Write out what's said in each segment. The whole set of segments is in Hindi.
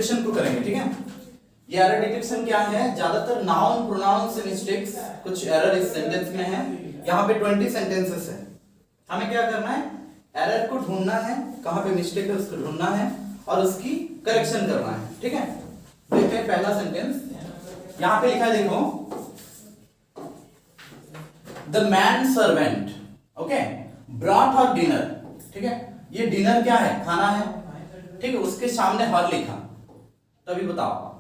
डिटेक्शन को करेंगे, ठीक है। ये एरर डिटेक्शन क्या है, ज्यादातर नाउन प्रोनाउन से मिस्टेक्स, कुछ एरर इस सेंटेंस में है। यहाँ पे 20 सेंटेंसेस है। हमें क्या करना है, एरर को ढूंढना है, कहाँ पे मिस्टेक है उसको ढूंढना है और उसकी करेक्शन करना है, ठीक है। देखते हैं पहला सेंटेंस, यहाँ पे लिखा है देखो, the man servant, okay, brought her dinner, ठीक है। ये डिनर क्या है, खाना है, ठीक है। उसके सामने हर लिखा, तभी बताओ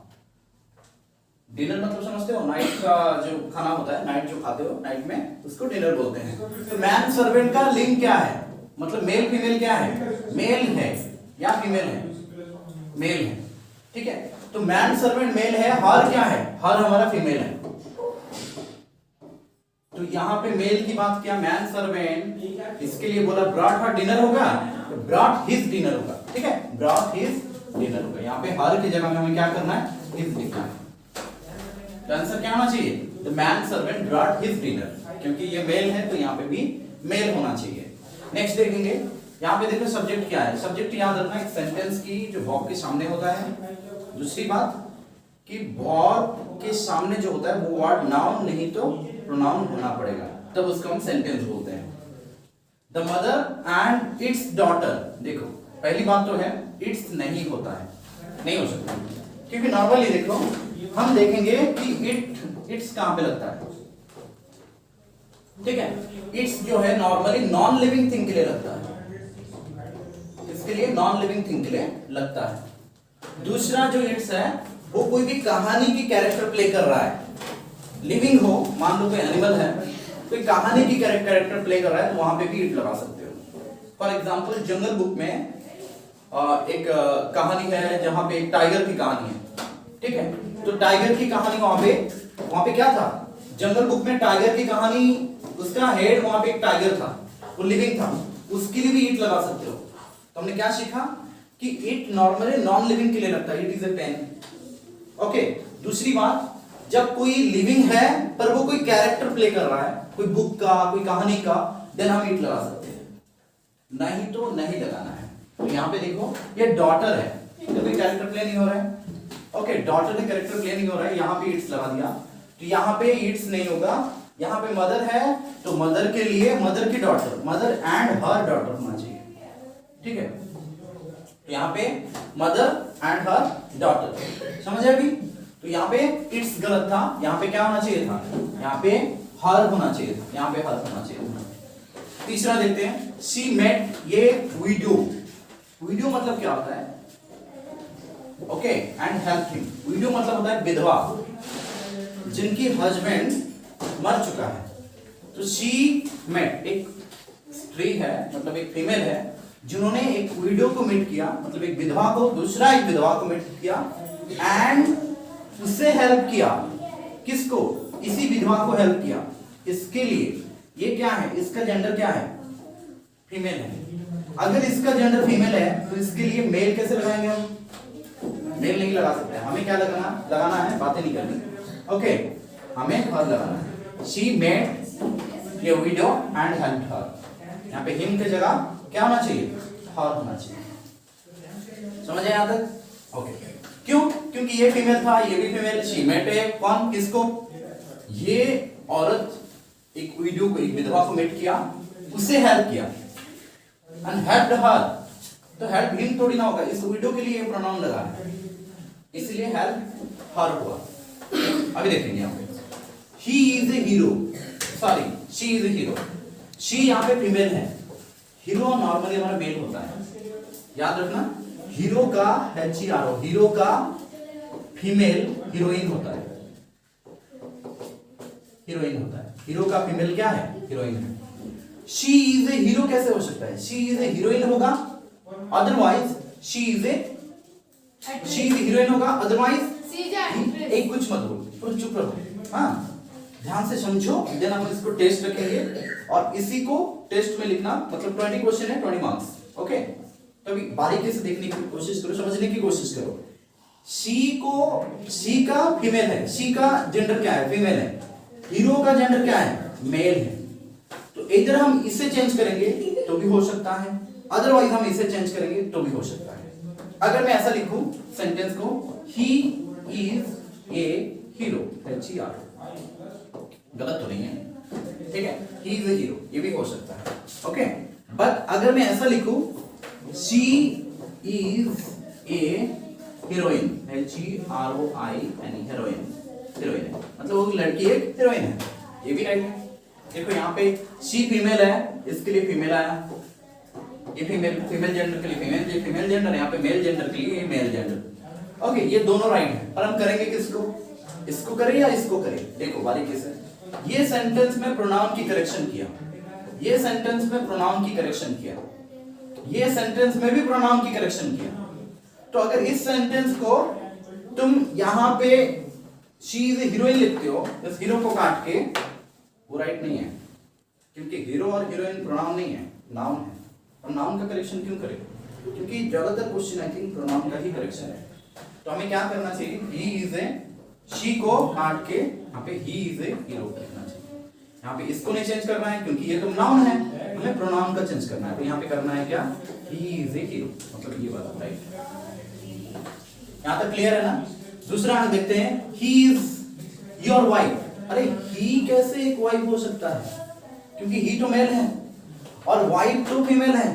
डिनर मतलब समझते हो, नाइट का जो खाना होता है, नाइट जो खाते हो नाइट में, उसको डिनर बोलते हैं। तो मैन सर्वेंट का लिंग क्या है, मतलब मेल फीमेल क्या है, मेल है या फीमेल है, मेल है, ठीक है। तो मैन सर्वेंट मेल है, हर क्या है, हर हमारा फीमेल है। तो यहाँ पे मेल की बात किया, मैन सर्वेंट, इसके लिए बोला ब्रॉट हर डिनर होगा, तो ब्रॉट हिज डिनर होगा, ठीक है, ब्रॉट हिज डिनर होगा। यहाँ पे हर की जगह में हमें क्या करना है, हिज लिखना है। तो आंसर क्या होना चाहिए, the man servant brought his dinner, क्योंकि ये मेल है तो यहाँ पे भी मेल होना चाहिए। नेक्स्ट देखेंगे, यहाँ पे देखो सब्जेक्ट क्या है, सब्जेक्ट याद रखना एक सेंटेंस की जो वर्ब के सामने होता है। दूसरी बात कि वर्ब के सामने जो होता है वो वर्ड नाउन नहीं तो प्रोनाउन होना पड़ेगा, तब उसको हम सेंटेंस बोलते हैं। The mother and it's daughter, देखो पहली बात तो है इट्स नहीं होता है, नहीं हो सकता, क्योंकि नॉर्मली देखो हम देखेंगे कि इट्स कहां पे लगता है, ठीक है। इट्स जो है नॉर्मली नॉन लिविंग थिंग के लिए लगता है, इसके लिए नॉन लिविंग थिंग के लिए लगता है। दूसरा जो इट्स है वो कोई भी कहानी की कैरेक्टर प्ले कर रहा है, लिविंग हो, मान लो कोई एनिमल है, कोई कहानी की कैरेक्टर प्ले कर रहा है, तो वहां पे भी इट लगा सकते हो। फॉर एग्जांपल जंगल बुक में एक कहानी है जहां पे एक टाइगर की कहानी है, ठीक है। तो टाइगर की कहानी वहां पे क्या था, जंगल बुक में टाइगर की कहानी, उसका हेड वहां पे एक टाइगर था, वो लिविंग था, उसके लिए भी इट लगा सकते हो। तो हमने क्या सीखा कि इट नॉर्मली नॉन लिविंग के लिए लगता है, it is a pen, okay. दूसरी बात, जब कोई लिविंग है पर वो कोई कैरेक्टर प्ले कर रहा है, कोई बुक का, कोई कहानी का, देन हम इट लगा सकते हैं, नहीं तो नहीं लगाना है। तो यहाँ पे देखो ये डॉटर है, तो कोई कैरेक्टर प्ले नहीं हो रहा है, ओके, डॉटर का कैरेक्टर प्ले नहीं हो रहा है, यहाँ पे इट्स लगा दिया, तो यहाँ पे इट्स नहीं होगा। यहाँ पे मदर है तो मदर के लिए मदर की daughter, mother and her daughter होना चाहिए, ठीक है। तो यहाँ पे मदर एंड हर डॉटर, समझ अभी। तो यहाँ पे इट्स गलत था, यहाँ पे क्या होना चाहिए था, यहाँ पे हर होना चाहिए था, यहाँ पे हर होना चाहिए था। तीसरा देखते हैं, शी मेट ये विडो, विडो मतलब क्या होता है, okay, and help him. Window मतलब होता है विधवा, जिनकी हस्बैंड मर चुका है। तो शी मेट एक स्त्री है, मतलब एक फीमेल है, जिन्होंने एक विडो को मीट किया, मतलब एक विधवा को, दूसरा एक विधवा को मीट किया, एंड उससे हेल्प किया, किसको, इसी विधवा को हेल्प किया। इसके लिए ये क्या है, इसका जेंडर क्या है, फीमेल है। अगर इसका जेंडर फीमेल है तो इसके लिए मेल कैसे लगाएंगे हम, मेल नहीं लगा सकते, हमें क्या लगाना है, बातें नहीं करनी, ओके, हमें हर लगाना है। शी मेट ये विडो एंड हेल्प हर, यहाँ पे हिम की जगह क्या होना चाहिए, हर होना चाहिए, समझ आया यहाँ तक, ओके। क्यों, क्योंकि ये फीमेल था, ये भी फीमेल, शी मेट है कौन, किसको, ये औरत एक विडो को, एक विधवा को मेट किया, उससे हेल्प किया, एंड हेल्प्ड हर, तो हेल्प हिम थोड़ी ना होगा, इस विडो के लिए प्रोनाउन लगा है, इसलिए हेल्प हर हुआ। अभी देखेंगे यहाँ पे, ही is A hero, sorry she is A hero, she यहाँ पे फीमेल है, हीरो नॉर्मली हमारा मेल होता है, याद रखना। हीरो का HERO, हीरो का फीमेल हीरोइन होता है, हीरोइन होता है, हीरो का फीमेल क्या है, हीरोइन है। शी इज ए हीरो कैसे हो सकता है, शी इज ए हीरोइन होगा, otherwise she is A heroine होगा, अदरवाइज एक कुछ मत बोलो, चुप रहो, हाँ, ध्यान से समझो, देन हम इसको टेस्ट रखेंगे और इसी को टेस्ट में लिखना, मतलब 20 क्वेश्चन है, 20 मार्क्स, ओके। तो अभी बारीकी से देखने की कोशिश करो, समझने की कोशिश करो। शी का फीमेल है, शी का जेंडर क्या है, फीमेल है, हीरो का जेंडर क्या है, मेल है। तो इधर हम इसे चेंज करेंगे तो भी हो सकता है, अदरवाइज हम इसे चेंज करेंगे तो भी हो सकता है। अगर मैं ऐसा लिखूं सेंटेंस को, ही इज ए हीरो, HER, गलत तो नहीं है, ठीक है, ही इज ए हीरो, ये भी हो सकता है, ओके। बट अगर मैं ऐसा लिखूं, she is A heroine, HEROIN, heroine, heroine है, मतलब वो लड़की एक हीरोइन है, ये भी राइट है। देखो यहाँ पे शी फीमेल है, इसके लिए फीमेल आया, ये फीमेल जेंडर के लिए फीमेल, ये फीमेल जेंडर, यहाँ पे मेल जेंडर के लिए ये मेल जेंडर, ओके, ये दोनों राइट है। पर हम करेंगे किसको, इसको करें या इसको करें? देखो बारीकी से, ये सेंटेंस में प्रोनाउन की करेक्शन किया, ये सेंटेंस में प्रोनाउन की करेक्शन किया, ये सेंटेंस में भी प्रोनाउन की करेक्शन किया। तो अगर इस सेंटेंस को तुम यहाँ पे शी इज ए हीरोइन लिखते हो, इस हीरो को काट के, वो राइट नहीं है, क्योंकि हीरो और हीरोइन प्रोनाउन नहीं है, नाउन है। और नाउन का करेक्शन क्यों करें? क्योंकि ज्यादातर क्वेश्चन आई थिंक प्रोनाउन का ही करेक्शन है। तो हमें क्या करना चाहिए, ही इज ए, शी को काट के यहाँ पे ही इज ए हीरो लिखना चाहिए। यहाँ पे इसको नहीं चेंज करना है क्योंकि ये तो नाउन है, हमें प्रोनाउन का चेंज करना है। तो यहाँ पे करना है क्या, ही इज ए हीरो, मतलब ये वाला, राइट। यहाँ तक क्लियर है ना? दूसरा हम देखते हैं, ही इज योर वाइफ। अरे ही कैसे एक वाइफ हो सकता है, क्योंकि ही तो मेल है और वाइफ तो फीमेल है,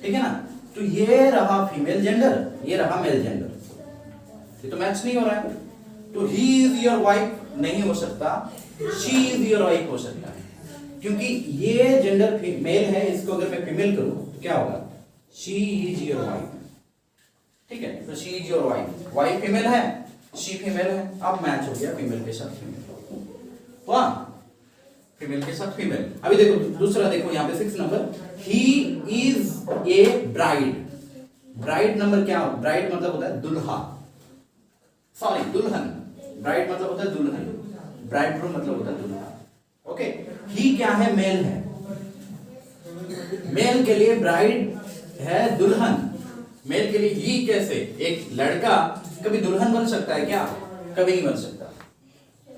ठीक है ना? तो ये रहा फीमेल जेंडर, ये रहा मेल जेंडर, ये तो मैच नहीं हो रहा है। तो ही इज योर वाइफ नहीं हो सकता, शी इज योर वाइफ हो सकता है, क्योंकि ये जेंडर मेल है, इसको अगर मैं फीमेल करूं तो क्या होगा, शी इज योर वाइफ, ठीक है? तो she is your wife, wife female है, शी फीमेल है, अब मैच हो गया फीमेल के साथ फीमेल, वाह, फीमेल के साथ फीमेल। अभी देखो दूसरा, देखो यहाँ पे 6 number, he is A bride. Bride number क्या, ब्राइड मतलब होता है दुल्हा, सॉरी दुल्हन, ब्राइड मतलब होता है दुल्हन, ब्राइडग्रूम मतलब होता है दुल्हा, ओके। ही क्या है, मेल है, मेल के लिए ब्राइड है दुल्हन, मेल के लिए ही कैसे, एक लड़का कभी दुल्हन बन सकता है क्या? कभी नहीं बन सकता।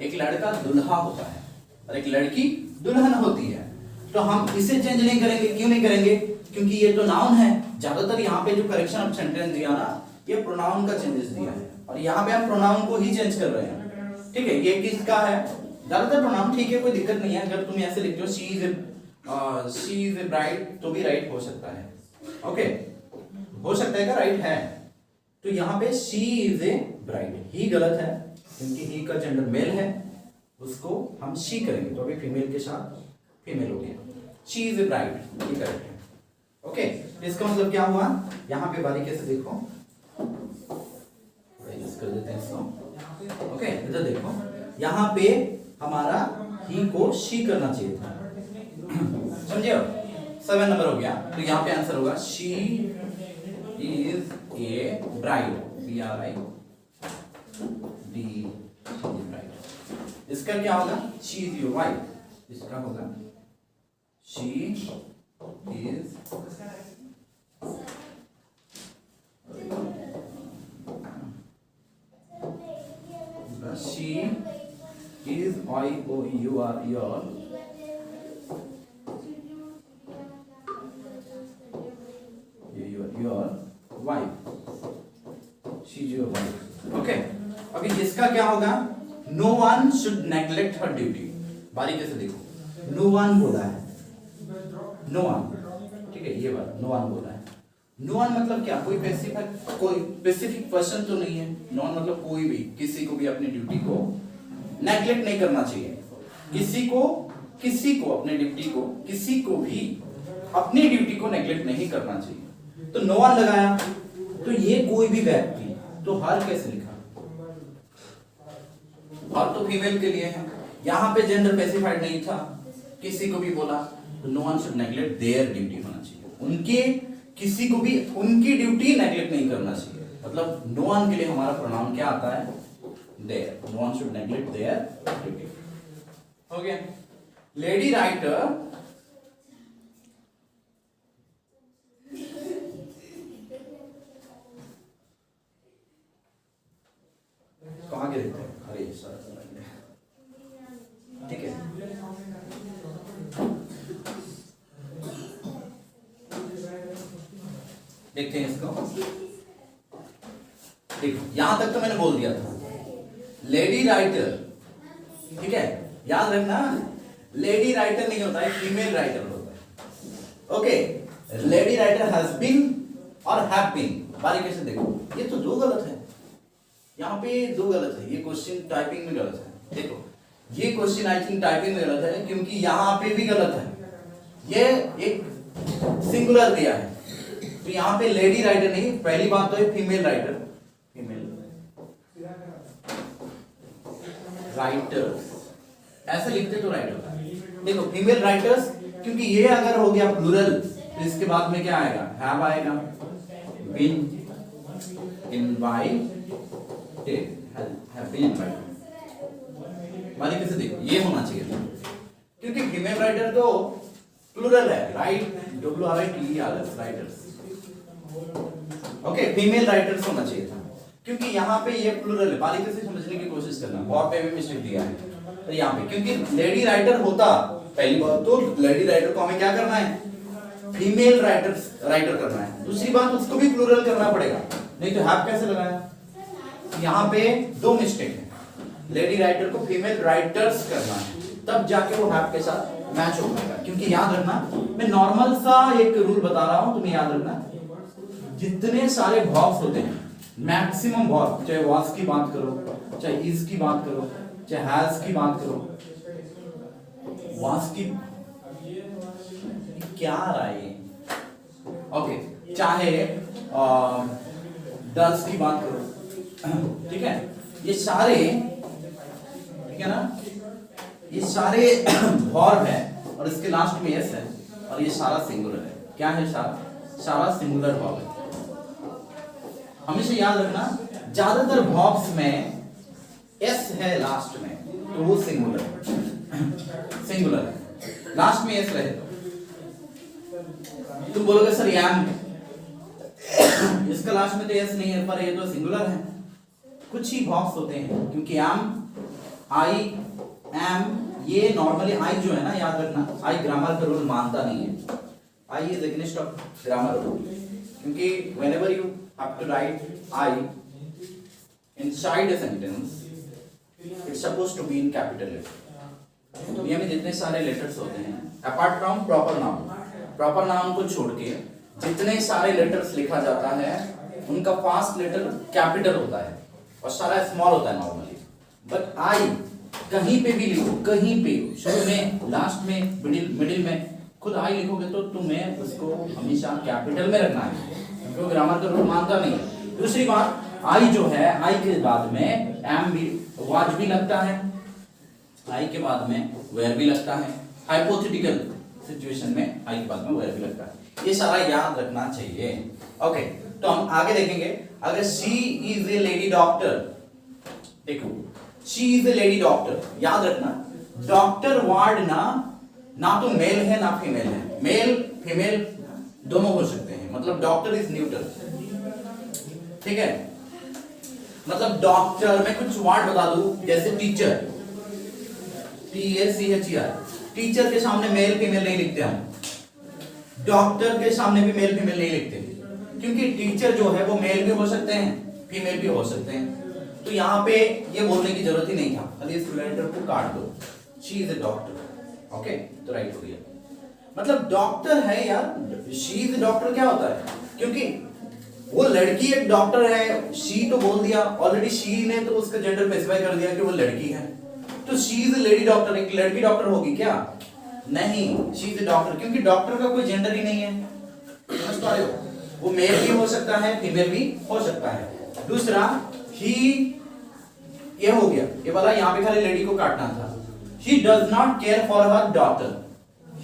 एक लड़का दुल्हा होता है और एक लड़की दुल्हन होती है। तो हम इसे चेंज नहीं करेंगे, क्यों नहीं करेंगे? क्योंकि ये तो नाउन है। ज्यादातर यहाँ पे जो करेक्शन ऑफ सेंटेंस दिया ना, ये प्रोनाउन का चेंजेस दिया है, और यहाँ पे हम प्रोनाउन को ही चेंज कर रहे हैं, ठीक है? ये किसका है, ज्यादातर प्रोनाउन, ठीक है, कोई दिक्कत नहीं है। अगर तुम ऐसे लिखते हो शी इज ए ब्राइड, तो भी राइट हो सकता है, ओके, हो सकता है क्या, राइट है। तो यहाँ पे शी इज ए ब्राइड, ही गलत है क्योंकि ही का जेंडर मेल है, उसको हम शी करेंगे, तो अभी फीमेल के साथ फीमेल हो गया, शी इज ए ब्राइड, ये करेक्ट है, ओके। इसका मतलब क्या हुआ, यहाँ पे बारीकी से देखो, कर देते हैं इसको, ओके। इधर देखो, यहाँ पे हमारा ही को शी करना चाहिए था, समझे? 7 नंबर हो गया, तो यहाँ पे आंसर होगा she is A bride, BRID, bride. इसका क्या होगा, शी इज योर वाइफ, इसका होगा she is she is your wife, she is your wife, okay। अभी इसका क्या होगा, no one should neglect her duty। बारीकी से देखो, no one बोला है, no one, ठीक है, ये बात no one बोला है। no one मतलब क्या, कोई स्पेसिफिक पर्सन तो नहीं है। no one मतलब कोई भी, किसी को भी अपनी ड्यूटी को नेग्लेक्ट नहीं करना चाहिए, किसी को अपने ड्यूटी को, किसी को भी अपनी ड्यूटी को नेग्लेक्ट नहीं करना चाहिए। तो no one लगाया, तो ये कोई भी व्यक्ति, तो हर कैसे लिखा, हर तो फीमेल के लिए है, यहाँ पे जेंडर स्पेसिफाइड नहीं था, किसी को भी बोला, तो no one should neglect their duty होना चाहिए, उनके, किसी को भी उनकी ड्यूटी नेग्लेक्ट नहीं करना चाहिए। मतलब नो वन के लिए हमारा प्रोनाउन क्या आता है, their, no one should neglect their duty, हो गया। लेडी राइटर कहाँ गिरे थे, अरे सर, ठीक है। देखते हैं इसको, देखो यहां तक तो मैंने बोल दिया था, लेडी राइटर, ठीक है, याद रखना लेडी राइटर नहीं होता है, फीमेल राइटर होता है। Okay, lady writer has been और हैव बीन, बारीकी से देखो, ये तो दो गलत है, यहाँ पे दो गलत है, ये क्वेश्चन टाइपिंग में गलत है। देखो ये क्वेश्चन आई थिंक टाइपिंग में गलत है, क्योंकि यहाँ पे भी गलत है, ये एक सिंगुलर दिया है, तो यहाँ पे लेडी राइटर नहीं, पहली बात तो है फीमेल राइटर, फीमेल राइटर्स ऐसे लिखते तो राइटर होता है। देखो फीमेल राइटर्स, क्योंकि ये अगर हो गया प्लूरल तो इसके बाद में क्या आएगा, हैव आएगा, been invited, have been invited, बारीकी से देखो ये होना चाहिए था, क्योंकि फीमेल राइटर तो प्लूरल है, right, WRITERS, writers. Okay, female writers होना चाहिए था, क्योंकि यहाँ पे ये प्लूरल है, बारीकी से समझने की कोशिश करना, बहुत पे भी मिस्टेक दिया है, तो यहाँ पे क्योंकि लेडी राइटर होता, पहली बात तो लेडी राइटर को हमें क्या करना है, फीमेल राइटर करना है, दूसरी बात उसको भी प्लूरल करना पड़ेगा, नहीं तो हैव कैसे लगाया। यहाँ पे दो मिस्टेक है, लेडी राइटर को फीमेल राइटर्स करना है, तब जाके वो हैव के साथ मैच हो पाएगा। क्योंकि याद रखना, मैं नॉर्मल सा एक रूल बता रहा हूं, तुम्हें याद रखना, जितने सारे वर्ब्स होते हैं, मैक्सिमम वर्ब, चाहे वाज की बात करो, चाहे इज की बात करो, चाहे हैज की बात करो, वाज की क्या आ रहा है, ओके, चाहे डज की बात करो, ठीक है, ये सारे, ठीक है ना, ये सारे वर्ब है और इसके लास्ट में एस है, और ये सारा सिंगुलर है, क्या है, सारा सिंगुलर वर्ब है। हमेशा याद रखना, ज्यादातर वर्ब्स में एस है लास्ट में, तो वो सिंगुलर है, लास्ट में एस रहे। तुम बोलोगे सर एम, इसका लास्ट में तो एस नहीं है, पर ये तो सिंगुलर है। कुछ ही वर्ब्स होते हैं, क्योंकि एम, आई, एम, ये नॉर्मली आई जो है ना, याद रखना, आई ग्रामर का रूल मानता नहीं है, I is against of grammar rule, क्योंकि whenever you have to write I inside a sentence, it's supposed to be in capital letter. दुनिया में जितने सारे लेटर्स होते हैं, अपार्ट फ्रॉम प्रॉपर नाउन को छोड़ के जितने सारे लेटर्स लिखा जाता है, उनका फर्स्ट लेटर कैपिटल होता है और सारा स्मॉल होता है नॉर्मली। बट आई कहीं पे भी लिखो, कहीं पे, शुरू में, लास्ट में, मिडिल में, खुद आई लिखोगे तो तुम्हें उसको हमेशा कैपिटल में रखना है, क्योंकि ग्रामर का रूल मानता नहीं है। दूसरी बात, आई जो है, आई के बाद में एम भी, वाज भी लगता है, आई के बाद में वेयर भी लगता है, हाइपोथेटिकल सिचुएशन में आई के बाद में वेयर भी लगता है, ये सारा याद रखना चाहिए। ओके, तो हम आगे देखेंगे। अगर she is a lady doctor, देखो she is a lady doctor, याद रखना डॉक्टर वर्ड ना तो मेल है ना फीमेल है, मेल फीमेल दोनों हो सकते हैं, मतलब डॉक्टर इज न्यूट्रल, ठीक है। मतलब डॉक्टर में कुछ वर्ड बता दूं, जैसे टीचर, TACHER, टीचर के सामने मेल फीमेल नहीं लिखते हम, डॉक्टर के सामने भी मेल फीमेल नहीं लिखते, क्योंकि टीचर जो है वो मेल भी हो सकते हैं, फीमेल भी हो सकते हैं, तो यहाँ पे ये बोलने की जरूरत ही नहीं था, खाली इस लेटर को काट दो, she is A doctor. Okay, तो राइट हो गया, मतलब डॉक्टर है यार, शी इज ए डॉक्टर क्या होता है, क्योंकि वो लड़की एक डॉक्टर है, शी तो बोल दिया ऑलरेडी, शी ने तो उसका जेंडर स्पेसिफाई कर दिया कि वो लड़की है, तो she is a lady doctor, एक लड़की डॉक्टर होगी क्या, नहीं, शी इज ए डॉक्टर, क्योंकि डॉक्टर का कोई जेंडर ही नहीं है, समझ पा रहे हो, वो मेल भी हो सकता है, फीमेल भी हो सकता है। दूसरा, ही, ये हो गया, ये वाला यहाँ पे खाली लेडी को काटना था, he does not care for her daughter,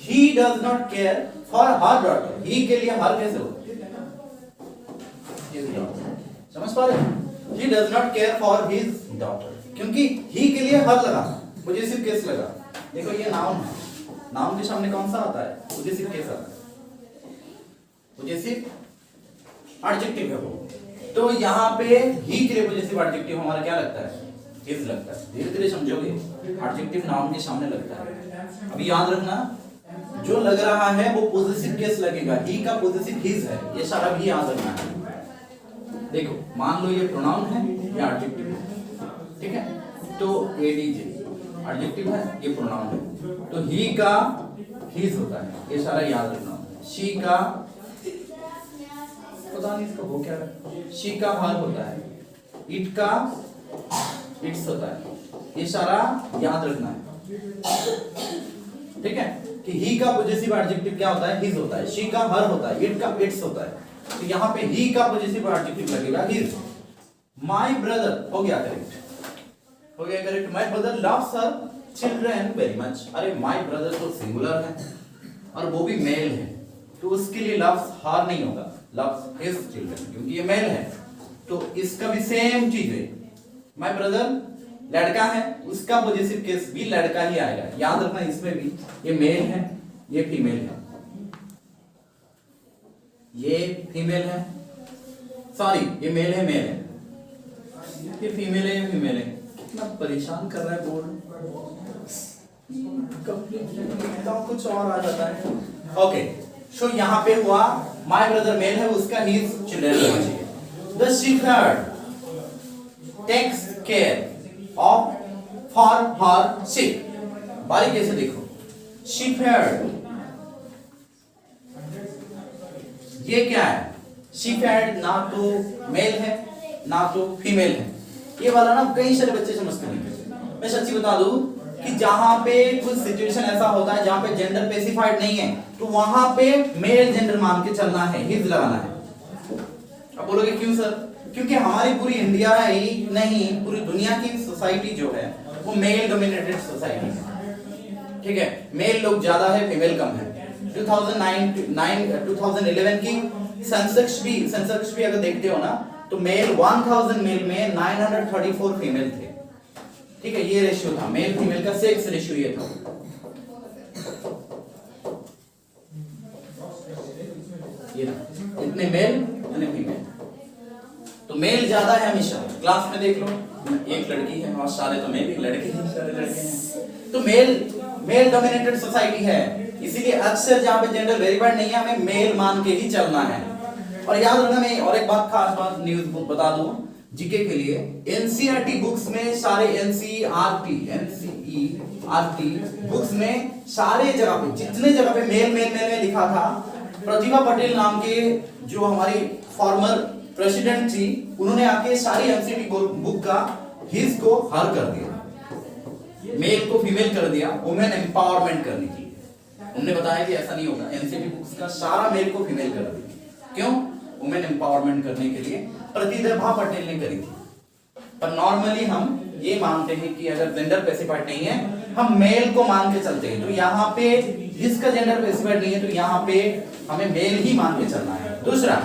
he does not care for her daughter, he के लिए हर कैसे हो, समझ पा रहे, he does not care for his daughter, क्योंकि he के लिए हर लगा, मुझे सिर्फ केस लगा, देखो ये नाउन है, नाउन के सामने कौन सा आता है, मुझे सिर्फ केस आता है, मुझे सिर्फ एडजेक्टिव है वो, तो यहाँ पे ही के लिए पॉजिटिव एडजेक्टिव हमारा क्या लगता है, इज लगता है, धीरे धीरे समझोगे, एडजेक्टिव नाउन के सामने लगता है। अभी याद रखना, जो लग रहा है वो पॉजिटिव केस लगेगा, ही का पॉजिटिव हिज है, ये सारा भी याद रखना है। देखो मान लो ये प्रोनाउन है, ये एडजेक्टिव है, ठीक है, तो एडीजे एडजेक्टिव है, ये प्रोनाउन है, तो ही का हिज होता है, ये सारा याद रखना। शी का पता नहीं इसका हो क्या है, शी का वर्ब होता है, इट का इट्स होता है, ये सारा याद रखना है, ठीक है, कि ही का पॉजिटिव एडजेक्टिव क्या होता है, हिज होता है, शी का हर होता है, इट का इट्स होता है, तो यहाँ पे ही का पॉजिटिव एडजेक्टिव लगेगा हिज। माय ब्रदर हो गया करेक्ट, हो गया correct, my brother loves her children very much. अरे माय ब्रदर तो सिंगुलर है और वो भी मेल है, तो उसके लिए लव्स हर नहीं होगा, लव्स हिज चिल्ड्रन, क्योंकि ये मेल है, तो इसका भी सेम चीज है। माय ब्रदर लड़का है, उसका पॉजिटिव केस भी लड़का ही आएगा, याद रखना, इसमें भी ये मेल है, ये फीमेल है, ये फीमेल है, सॉरी ये मेल है, मेल है, ये फीमेल है, ये फीमेल है। कितना परेशान कर रहा है बोर्ड, कुछ और आ जाता है। ओके, सो यहाँ पे हुआ माय ब्रदर मेल है, उसका हिज चिल्ड्रन होना चाहिए। The shepherd takes care of for her sheep। बारीकी से देखो, shepherd ये क्या है, shepherd ना तो मेल है ना तो फीमेल है, ये वाला ना कई सारे बच्चे समझते नहीं। मैं सच्ची बता दूं कि जहां पे कुछ सिचुएशन ऐसा होता है जहां पे जेंडर स्पेसिफाइड नहीं है, तो वहां पे मेल जेंडर मान के चलना है, हिज लगाना है। अब बोलोगे क्यों सर, क्योंकि हमारी पूरी इंडिया ही नहीं, पूरी दुनिया की सोसाइटी जो है वो मेल डोमिनेटेड सोसाइटी है, ठीक है, मेल लोग ज्यादा है, फीमेल कम है। 2011 की सेंसस भी अगर देखते हो ना, तो मेल 1000 मेल में 934 फीमेल थे, ठीक है, ये रेशियो था, मेल फीमेल का सेक्स रेशियो ये था। ये इतने मेल इतने फीमेल, तो मेल ज्यादा है हमेशा। क्लास में देख लो, एक लड़की है और सारे तो मेल, लड़के हैं सारे लड़के हैं, तो मेल डोमिनेटेड सोसाइटी है, इसीलिए अक्सर जहां पे जेंडर वेरीफाइड नहीं है हमें मेल मान के ही चलना है। और याद रखना, मैं और एक बात खास बात न्यूज बता दूं जीके के लिए, एनसीईआरटी बुक्स में सारे एनसीईआरटी बुक्स में सारे जगह पे जितने जगह पे मेल मेल मेल में लिखा था, प्रतिभा पटेल नाम के जो हमारी फॉर्मर प्रेसिडेंट थी, उन्होंने आके सारी एनसीईआरटी बुक का हिज को हर कर दिया, मेल को फीमेल कर दिया, वुमेन एम्पावरमेंट करने के लिए। उन्होंने बताया कि ऐसा नहीं होगा, एनसीईआरटी बुक्स का सारा मेल को फीमेल कर दिया, क्यों, वुमेन एम्पावरमेंट करने के लिए प्रतिभा पटेल ने करी थी। पर नॉर्मली हम ये मानते हैं कि अगर जेंडर स्पेसिफाइड नहीं है हम मेल को मान के चलते हैं, तो यहाँ पे जिसका जेंडर स्पेसिफाइड नहीं है तो यहाँ पे हमें मेल ही मान के चलना है। दूसरा,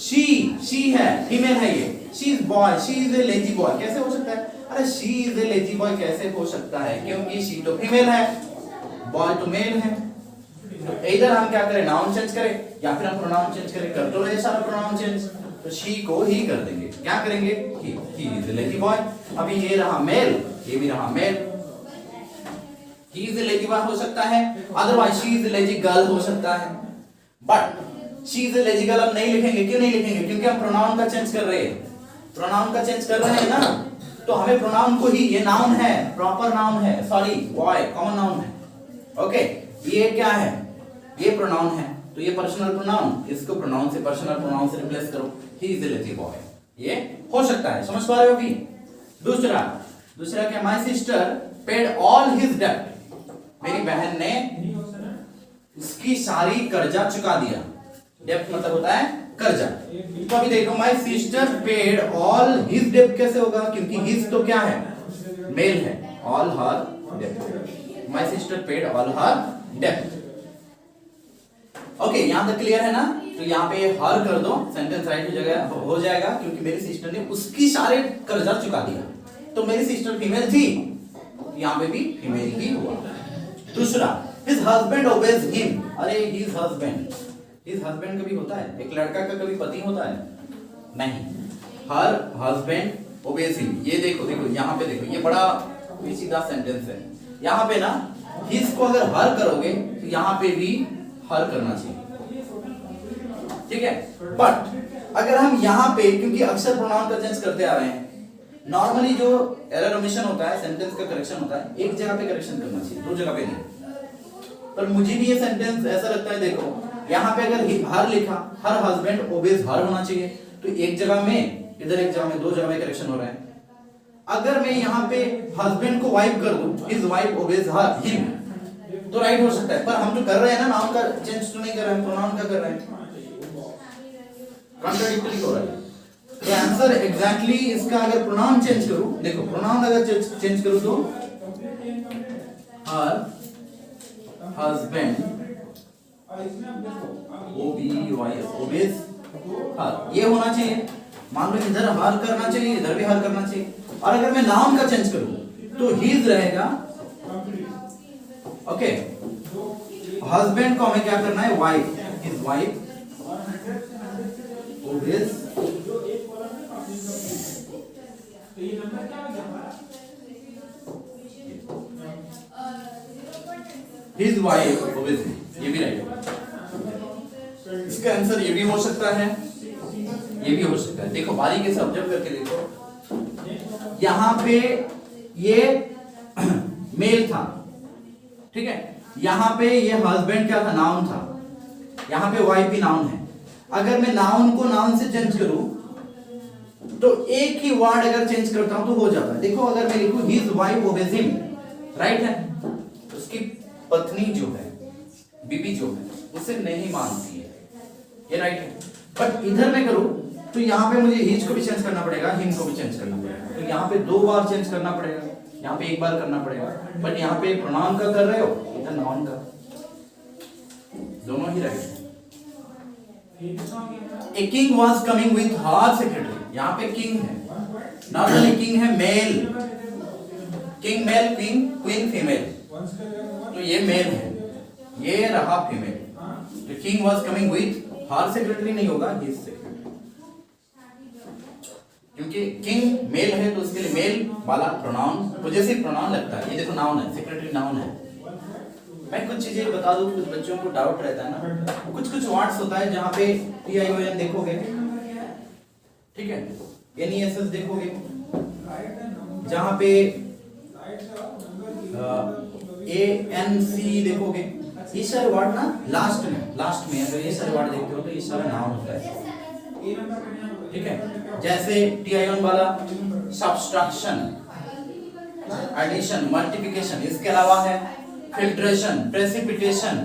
शी है, फीमेल है, ये she is boy, she is a lazy boy, कैसे हो सकता है, अरे she is a lazy boy कैसे हो सकता है, क्योंकि शी तो फीमेल है, बॉय तो मेल है, तो इधर हम क्या करें, नाउन चेंज करें या फिर हम प्रोनाउन चेंज करें, कर तो रहे सारा प्रोनाउन चेंज, तो शी को ही कर देंगे, क्या करेंगे, he is a lazy boy. अभी ये रहा मेल, ये भी रहा male, he is a lazy boy हो सकता है, otherwise she is a lazy girl हो सकता है, but she is a lazy girl हम नहीं लिखेंगे, क्यों नहीं लिखेंगे, क्योंकि हम प्रोनाउन का चेंज कर रहे हैं, प्रोनाउन का चेंज कर रहे हैं ना, तो हमें प्रोनाउन को ही, ये नाउन है, प्रॉपर नाउन है, सॉरी बॉय कॉमन नाउन है, ओके, ये क्या है, ये प्रोनाउन है, तो ये पर्सनल प्रोनाउन, इसको प्रोनाउन से पर्सनल प्रोनाउन से रिप्लेस करो, ही इज ए लेजी बॉय, ये हो सकता है, समझ पा रहे हो अभी। दूसरा क्या, my sister paid all his debt, मेरी बहन ने उसकी सारी कर्जा चुका दिया, डेट मतलब होता है कर्जा, तो अभी देखो my sister paid all his debt कैसे होगा, क्योंकि हिज तो क्या है, मेल है, all her debt, my sister paid all her debt. Okay, यहां तक क्लियर है ना, तो यहाँ पे हर कर दो, सेंटेंस राइट हो जाएगा, क्योंकि मेरी सिस्टर ने उसकी सारे कर्जा चुका दिया, तो मेरी सिस्टर फीमेल थी, यहाँ पे भी फीमेल ही हुआ। दूसरा, हिज हस्बैंड ओबेज हिम, अरे हिज हस्बैंड कभी होता है, एक लड़का का कभी पति होता है नहीं, हर हस्बैंड ओबेज हिम, ये देखो यहाँ पे देखो, ये बड़ा सीधा सेंटेंस है, यहाँ पे ना हिज को अगर हर करोगे तो यहाँ पे भी हर करना चाहिए, ठीक है, बट अगर हम यहाँ पे, क्योंकि अक्सर प्रोनाउन का चेंज करते आ रहे हैं, नॉर्मली जो एरर ओमिशन होता है, सेंटेंस का करेक्शन होता है, एक जगह पे करेक्शन करना चाहिए, दो जगह पे नहीं। पर मुझे भी ये सेंटेंस ऐसा लगता है, देखो यहाँ पे अगर हर लिखा, हर हस्बैंड ओबेज हर होना चाहिए, तो एक जगह में, इधर एक जगह में, दो जगह में करेक्शन हो रहा है। अगर मैं यहाँ पे हस्बैंड को वाइफ कर दूं, his wife obeys her him, तो राइट हो सकता है। पर हम जो कर रहे हैं ना, नाउन का चेंज तो नहीं कर रहे हैं, प्रोनाउन का कर रहे हैं, कॉन्ट्राडिक्टरी हो रहा है। तो आंसर एग्जैक्टली इसका, अगर प्रोनाउन चेंज करूं, देखो प्रोनाउन अगर चेंज करूं तो हर हस्बैंड ओबेज हर, ये होना चाहिए। मान लो इधर हर करना चाहिए, इधर भी हर करना चाहिए। और अगर मैं नाउन का चेंज करूं तो हिज रहेगा, ओके। हस्बैंड को हमें क्या करना है, wife, his wife obeys, his wife obeys, ये भी राइट होगा। इसका आंसर ये भी हो सकता है, ये भी हो सकता है। देखो बारीकी से ऑब्जर्व करके देखो, यहां पे ये मेल था, ठीक है, यहां पे ये हस्बैंड क्या था, नाउन था, यहां पे वाइफ भी नाउन है। अगर मैं नाउन को नाउन से चेंज करूं तो एक ही वर्ड अगर चेंज करता हूं तो हो जाता है। देखो अगर मैं लिखूं his wife obeys him, right है, उसकी पत्नी जो है, बीबी जो है, उसे नहीं मानती है, ये राइट है। बट इधर मैं करूं तो यहाँ पे मुझे हिज को भी चेंज करना पड़ेगा, हिम को भी चेंज करना पड़ेगा। तो यहाँ पे दो बार चेंज करना पड़ेगा, यहाँ पे एक बार करना पड़ेगा। बट यहाँ पे प्रोनाउन का कर रहे हो, इधर नाउन का, दोनों ही राइट है। A king was coming with her secretary, यहाँ पे किंग है, नॉट ओनली किंग है, male, king male, queen female, तो ये मेल है, ये रहा फीमेल। तो king was coming with her secretary नहीं होगा, his secretary, क्योंकि किंग मेल है तो उसके लिए मेल वाला प्रोनाउन, पॉजेसिव प्रोनाउन लगता है। ये देखो नाउन है, सेक्रेटरी नाउन है। मैं कुछ चीजें बता दूं, कुछ बच्चों को डाउट रहता है ना, कुछ वर्ड्स होता है जहां पे TION देखोगे, ठीक है, NESS देखोगे, जहां पे ANC देखोगे, ये सारे वर्ड ना लास्ट में अगर ये सारे वर्ड देखते हो तो ये सारा नाउन होता है, ठीक है। जैसे TION वाला सब्सट्रैक्शन, एडिशन, मल्टीप्लिकेशन, इसके अलावा है फिल्ट्रेशन, प्रेसिपिटेशन,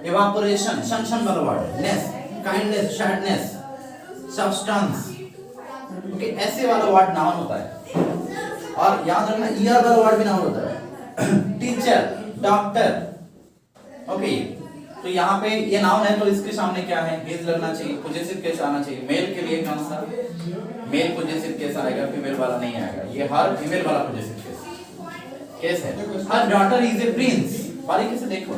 इवापोरेशन, शन वाला वर्ड, नेस, काइंडनेस, सैडनेस, सब्सटेंस, ओके, ऐसे वाला वर्ड नाउन होता है। और याद रखना ER वाला वर्ड भी नाउन होता है, टीचर, डॉक्टर, ओके। तो यहाँ पे ये नाउन है तो इसके सामने क्या है, हिज लगना चाहिए, पॉजेसिव केस आना चाहिए। मेल के लिए कौन सा, मेल पॉजेसिव केस आएगा, फीमेल वाला नहीं आएगा। ये हर फीमेल वाला पॉजेसिव केस है। हर डॉटर इज ए प्रिंस, बारीकी से देखो,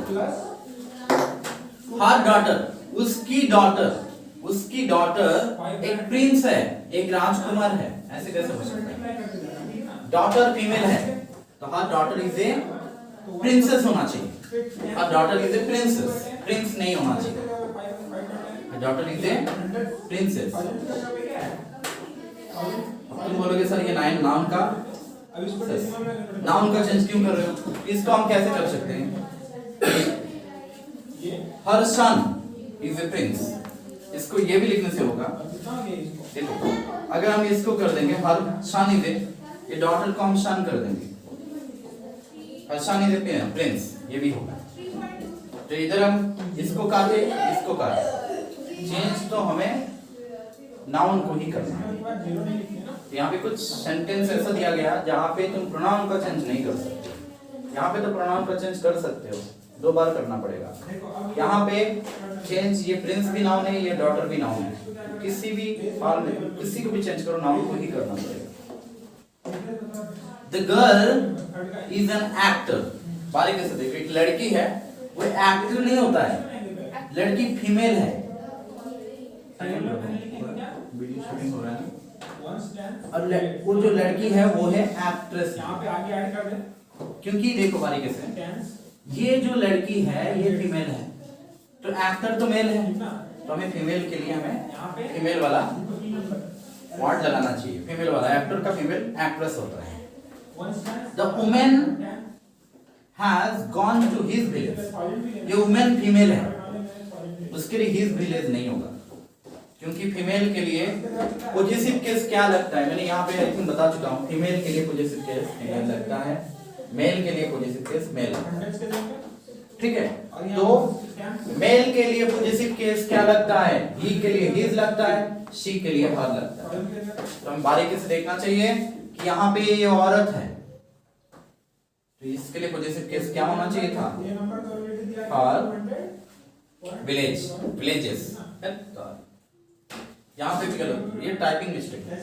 हर डॉटर, उसकी डॉटर एक प्रिंस है, एक राजकुमार है, ऐसे कैसे हो सकता है? डॉटर फीमेल है तो हर डॉटर इज ए प्रिंसेस होना चाहिए, हर daughter is a princess, prince नहीं होना चाहिए, डॉटर इज ए प्रिंसेस। तुम बोलोगे सर ये नाउन का चेंज क्यों कर रहे हो? इसको हम कैसे कर सकते हैं? हर सन इज ए प्रिंस, इसको ये भी लिखने से होगा। देखो अगर हम इसको कर देंगे हर सन इज ए, ये डॉटर को हम सन कर देंगे, हर सन इज ए प्रिंस, ये भी होगा। तो इधर हम इसको काटे, इसको काटे, चेंज तो हमें नाउन को ही करना है। यहाँ पे कुछ सेंटेंस ऐसा दिया गया जहाँ पे तुम प्रोनाउन का चेंज नहीं कर सकते, यहाँ पे तो प्रोनाउन का चेंज कर सकते हो, दो बार करना पड़ेगा। यहाँ पे चेंज, ये प्रिंस भी नाउन है, ये डॉटर भी नाउन है, किसी भी फॉर्म में किसी को भी चेंज करो, नाउन को ही करना पड़ेगा। The girl is an actor, बारीकी से देखो, एक लड़की है, वो एक्टर नहीं होता है, लड़की फीमेल है। वीडियो शूटिंग हो रहा है और वो जो लड़की है वो है एक्ट्रेस। यहाँ पे आगे ऐड कर दे, क्योंकि देखो बारीकी से, ये जो लड़की है ये फीमेल है, तो एक्टर तो मेल है, तो हमें फीमेल के लिए हमें फीमेल वाला व्हाट लगाना चाहिए, फीमेल वाला, एक्टर का फीमेल एक्ट्रेस होता है। The women has gone to his village, ये वुमेन फीमेल है, उसके लिए हिज विलेज नहीं होगा, क्योंकि फीमेल के लिए पॉजिटिव केस क्या लगता है, मैंने यहाँ पे आई थिंक बता चुका हूँ। फीमेल के लिए पॉजिटिव केस फीमेल लगता है, मेल के लिए पॉजिटिव केस मेल लगता है, ठीक है। तो मेल के लिए पॉजिटिव केस क्या लगता है, ही के लिए हिज लगता है, शी के लिए हर लगता है। तो हमें बारीकी से देखना चाहिए कि यहाँ पे ये औरत है, तो इसके लिए पॉजिटिव केस क्या होना चाहिए था, हर विलेज, विलेजेस। यहाँ पे भी गलत, ये टाइपिंग मिस्टेक है,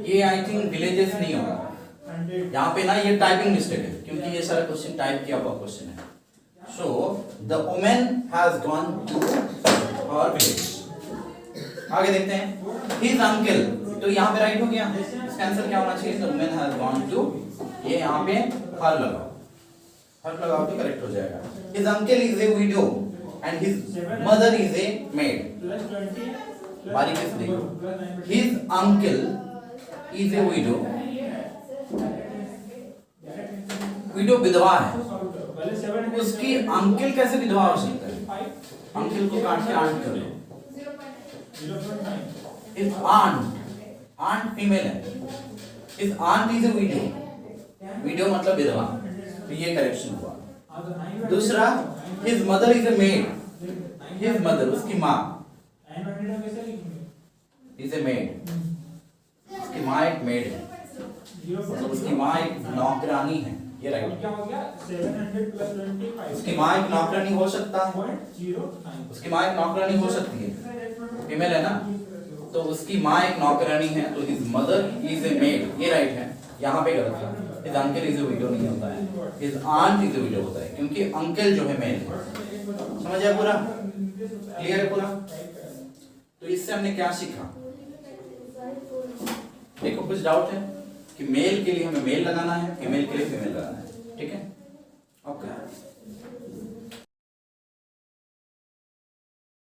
ये आई थिंक विलेजेस नहीं होगा यहाँ पे ना, ये टाइपिंग मिस्टेक है, क्योंकि ये सारा क्वेश्चन टाइप किया हुआ क्वेश्चन है। So the women has gone to her village. आगे देखते हैं, हिज अंकल, तो यहाँ पे राइट हो गया, इसका आंसर क्या होना चाहिए, the women has gone to, ये यहाँ पे हर लगाओ, हर लगाओ तो करेक्ट हो जाएगा। His uncle is a window and his mother is a made. बारीकी से देखो, his uncle is a window, window विधवा है, उसकी अंकल कैसे विधवा हो सकता है, अंकल को काट के आंट कर लो। His aunt फीमेल है, his aunt is a widow, widow मतलब विधवा, तो ये करेक्शन हुआ। दूसरा, his mother is a maid, his mother उसकी माँ is a maid, उसकी माँ एक मेड है, मतलब उसकी माँ एक नौकरानी है, ये राइट। उसकी माँ एक नौकरानी हो सकता है, उसकी माँ एक नौकरानी हो सकती है, फीमेल है ना, तो उसकी माँ एक नौकरानी है, तो his mother is a maid, ये राइट है। यहाँ पे गलत है, his uncle is a widow नहीं होता है, his aunt is a widow होता है, क्योंकि अंकल जो है मेल है। समझ आया पूरा, क्लियर है पूरा। तो इससे हमने क्या सीखा, देखो कुछ डाउट है कि मेल के लिए हमें मेल लगाना है, फीमेल के लिए फीमेल लगाना है, ठीक है, ओके।